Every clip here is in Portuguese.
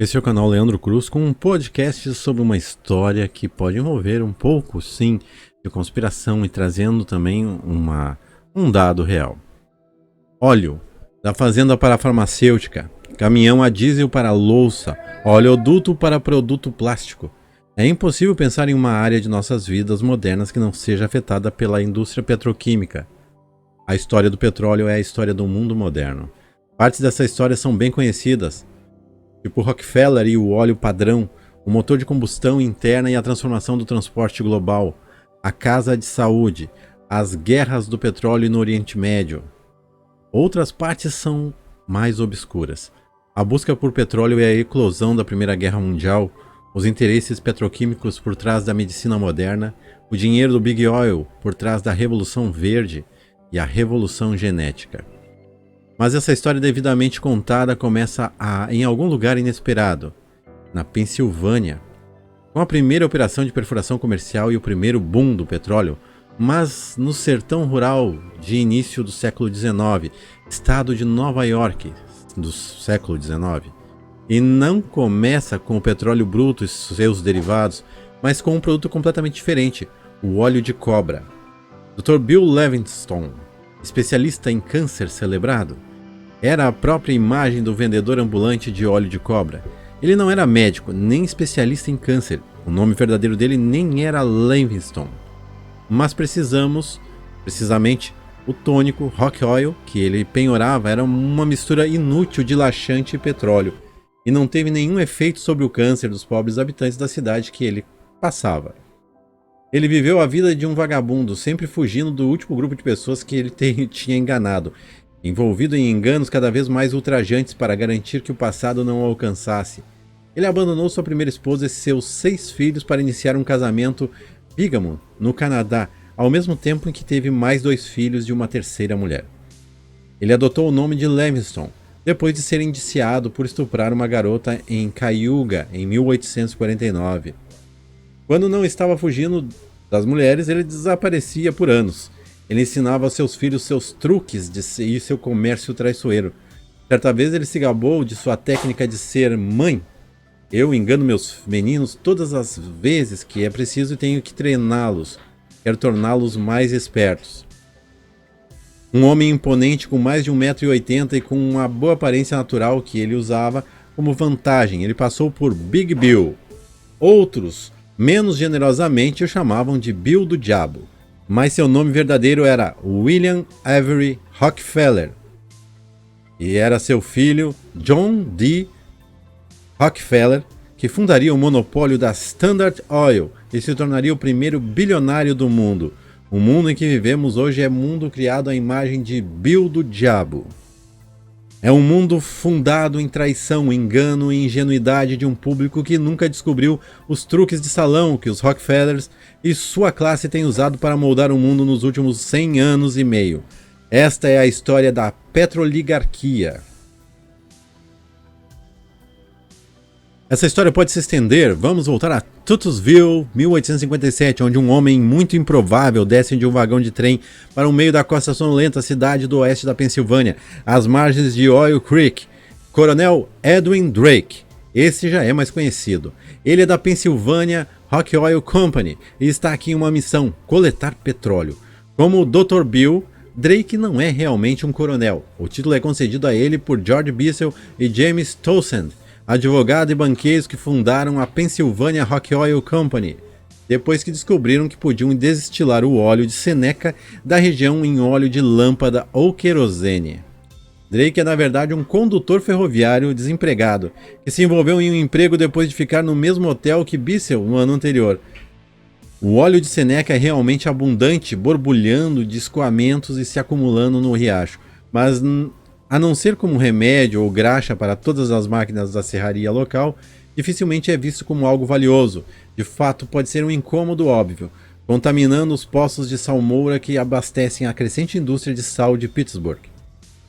Esse é o canal Leandro Cruz com um podcast sobre uma história que pode envolver um pouco, sim, de conspiração e trazendo também um dado real. Óleo, da fazenda para a farmacêutica, caminhão a diesel para louça, oleoduto para produto plástico. É impossível pensar em uma área de nossas vidas modernas que não seja afetada pela indústria petroquímica. A história do petróleo é a história do mundo moderno. Partes dessa história são bem conhecidas, tipo Rockefeller e o óleo padrão, o motor de combustão interna e a transformação do transporte global, a casa de saúde, as guerras do petróleo no Oriente Médio. Outras partes são mais obscuras. A busca por petróleo e a eclosão da Primeira Guerra Mundial, os interesses petroquímicos por trás da medicina moderna, o dinheiro do Big Oil por trás da Revolução Verde e a Revolução Genética. Mas essa história devidamente contada começa em algum lugar inesperado, na Pensilvânia, com a primeira operação de perfuração comercial e o primeiro boom do petróleo, mas no sertão rural de início do século XIX, estado de Nova York do século XIX. E não começa com o petróleo bruto e seus derivados, mas com um produto completamente diferente, o óleo de cobra. Dr. Bill Levingston, especialista em câncer celebrado, era a própria imagem do vendedor ambulante de óleo de cobra. Ele não era médico, nem especialista em câncer. O nome verdadeiro dele nem era Levingston. Mas precisamente, o tônico Rock Oil que ele penhorava era uma mistura inútil de laxante e petróleo, e não teve nenhum efeito sobre o câncer dos pobres habitantes da cidade que ele passava. Ele viveu a vida de um vagabundo, sempre fugindo do último grupo de pessoas que ele tinha enganado, envolvido em enganos cada vez mais ultrajantes para garantir que o passado não o alcançasse. Ele abandonou sua primeira esposa e seus 6 filhos para iniciar um casamento bígamo no Canadá, ao mesmo tempo em que teve mais 2 filhos de uma terceira mulher. Ele adotou o nome de Levingston, depois de ser indiciado por estuprar uma garota em Cayuga, em 1849. Quando não estava fugindo das mulheres, ele desaparecia por anos. Ele ensinava aos seus filhos seus truques e seu comércio traiçoeiro. Certa vez ele se gabou de sua técnica de ser mãe. Eu engano meus meninos todas as vezes que é preciso e tenho que treiná-los. Quero torná-los mais espertos. Um homem imponente com mais de 1,80 m e com uma boa aparência natural que ele usava como vantagem. Ele passou por Big Bill. Outros, menos generosamente, o chamavam de Bill do Diabo. Mas seu nome verdadeiro era William Avery Rockefeller. E era seu filho John D. Rockefeller que fundaria o monopólio da Standard Oil e se tornaria o primeiro bilionário do mundo. O mundo em que vivemos hoje é mundo criado à imagem de Bill do Diabo. É um mundo fundado em traição, engano e ingenuidade de um público que nunca descobriu os truques de salão que os Rockefellers e sua classe têm usado para moldar o mundo nos últimos 100 anos e meio. Esta é a história da petroligarquia. Essa história pode se estender. Vamos voltar a Tutusville, 1857, onde um homem muito improvável desce de um vagão de trem para o meio da costa sonolenta cidade do oeste da Pensilvânia, às margens de Oil Creek. Coronel Edwin Drake. Esse já é mais conhecido. Ele é da Pennsylvania Rock Oil Company e está aqui em uma missão: coletar petróleo. Como o Dr. Bill, Drake não é realmente um coronel. O título é concedido a ele por George Bissell e James Townsend, advogado e banqueiros que fundaram a Pennsylvania Rock Oil Company, depois que descobriram que podiam destilar o óleo de Seneca da região em óleo de lâmpada ou querosene. Drake é na verdade um condutor ferroviário desempregado, que se envolveu em um emprego depois de ficar no mesmo hotel que Bissell no ano anterior. O óleo de Seneca é realmente abundante, borbulhando de escoamentos e se acumulando no riacho, mas a não ser como remédio ou graxa para todas as máquinas da serraria local, dificilmente é visto como algo valioso. De fato, pode ser um incômodo óbvio, contaminando os poços de salmoura que abastecem a crescente indústria de sal de Pittsburgh.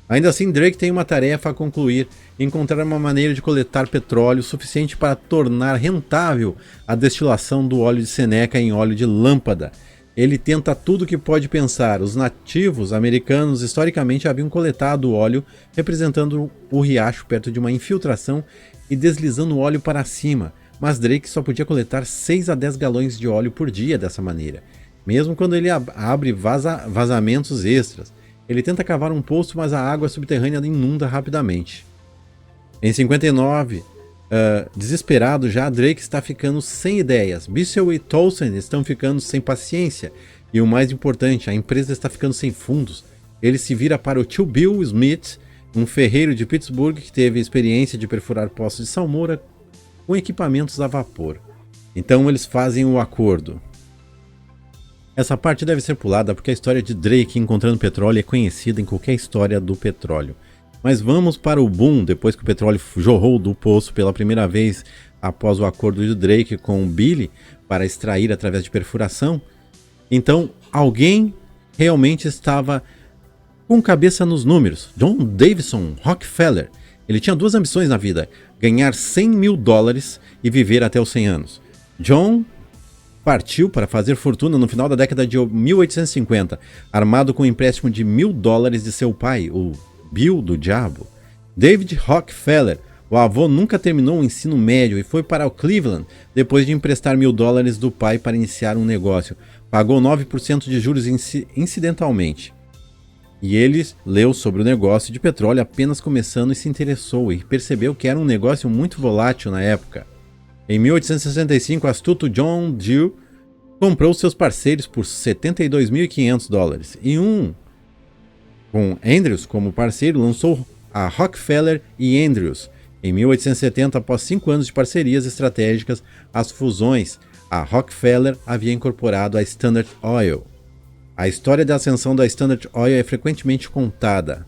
Ainda assim, Drake tem uma tarefa a concluir: encontrar uma maneira de coletar petróleo suficiente para tornar rentável a destilação do óleo de Seneca em óleo de lâmpada. Ele tenta tudo o que pode pensar. Os nativos americanos historicamente haviam coletado o óleo representando o riacho perto de uma infiltração e deslizando o óleo para cima, mas Drake só podia coletar 6 a 10 galões de óleo por dia dessa maneira, mesmo quando ele abre vazamentos extras. Ele tenta cavar um poço, mas a água subterrânea inunda rapidamente. Em 59, desesperado já, Drake está ficando sem ideias. Bissell e Townsend estão ficando sem paciência. E o mais importante, a empresa está ficando sem fundos. Ele se vira para o tio Bill Smith, um ferreiro de Pittsburgh que teve experiência de perfurar poços de salmoura com equipamentos a vapor. Então eles fazem o acordo. Essa parte deve ser pulada porque a história de Drake encontrando petróleo é conhecida em qualquer história do petróleo. Mas vamos para o boom, depois que o petróleo jorrou do poço pela primeira vez após o acordo de Drake com o Billy para extrair através de perfuração. Então, alguém realmente estava com cabeça nos números. John Davison Rockefeller. Ele tinha duas ambições na vida: ganhar $100 mil e viver até os 100 anos. John partiu para fazer fortuna no final da década de 1850, armado com um empréstimo de $1.000 de seu pai, o Bill do Diabo. David Rockefeller, o avô, nunca terminou o ensino médio e foi para o Cleveland depois de emprestar $1.000 do pai para iniciar um negócio. Pagou 9% de juros incidentalmente. E ele leu sobre o negócio de petróleo apenas começando e se interessou e percebeu que era um negócio muito volátil na época. Em 1865, o astuto John Dew comprou seus parceiros por $72.500 e com Andrews como parceiro, lançou a Rockefeller e Andrews. Em 1870, após 5 anos de parcerias estratégicas, as fusões, a Rockefeller havia incorporado a Standard Oil. A história da ascensão da Standard Oil é frequentemente contada.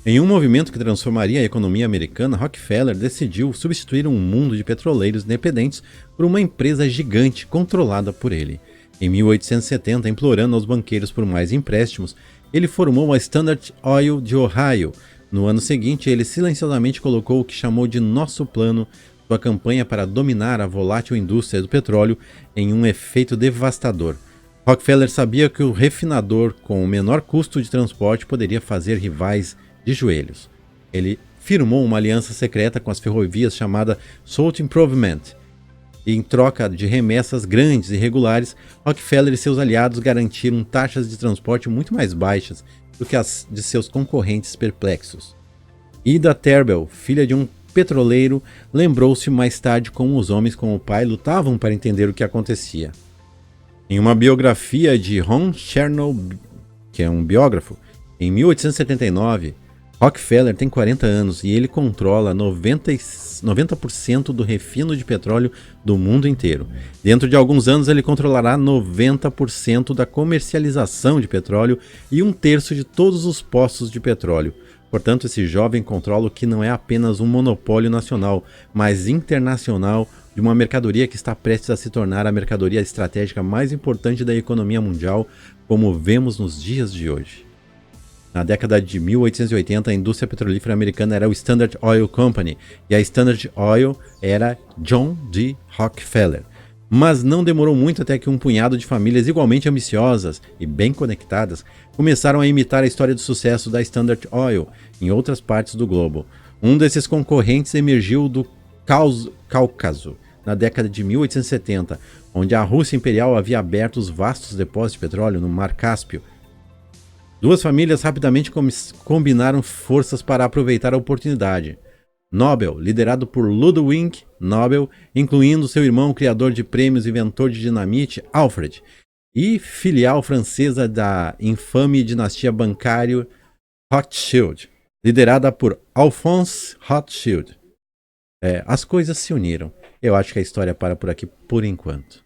Em um movimento que transformaria a economia americana, Rockefeller decidiu substituir um mundo de petroleiros independentes por uma empresa gigante controlada por ele. Em 1870, implorando aos banqueiros por mais empréstimos, ele formou a Standard Oil de Ohio. No ano seguinte, ele silenciosamente colocou o que chamou de Nosso Plano, sua campanha para dominar a volátil indústria do petróleo, em um efeito devastador. Rockefeller sabia que o refinador com o menor custo de transporte poderia fazer rivais de joelhos. Ele firmou uma aliança secreta com as ferrovias chamada Salt Improvement. E em troca de remessas grandes e regulares, Rockefeller e seus aliados garantiram taxas de transporte muito mais baixas do que as de seus concorrentes perplexos. Ida Tarbell, filha de um petroleiro, lembrou-se mais tarde como os homens com o pai lutavam para entender o que acontecia. Em uma biografia de Ron Chernow, que é um biógrafo, em 1879, Rockefeller tem 40 anos e ele controla 90% do refino de petróleo do mundo inteiro. Dentro de alguns anos ele controlará 90% da comercialização de petróleo e 1/3 de todos os poços de petróleo. Portanto, esse jovem controla o que não é apenas um monopólio nacional, mas internacional, de uma mercadoria que está prestes a se tornar a mercadoria estratégica mais importante da economia mundial, como vemos nos dias de hoje. Na década de 1880, a indústria petrolífera americana era o Standard Oil Company e a Standard Oil era John D. Rockefeller. Mas não demorou muito até que um punhado de famílias igualmente ambiciosas e bem conectadas começaram a imitar a história do sucesso da Standard Oil em outras partes do globo. Um desses concorrentes emergiu do Cáucaso na década de 1870, onde a Rússia Imperial havia aberto os vastos depósitos de petróleo no Mar Cáspio. Duas famílias rapidamente combinaram forças para aproveitar a oportunidade. Nobel, liderado por Ludwig Nobel, incluindo seu irmão criador de prêmios e inventor de dinamite, Alfred, e filial francesa da infame dinastia bancária Rothschild, liderada por Alphonse Rothschild. As coisas se uniram. Eu acho que a história para por aqui por enquanto.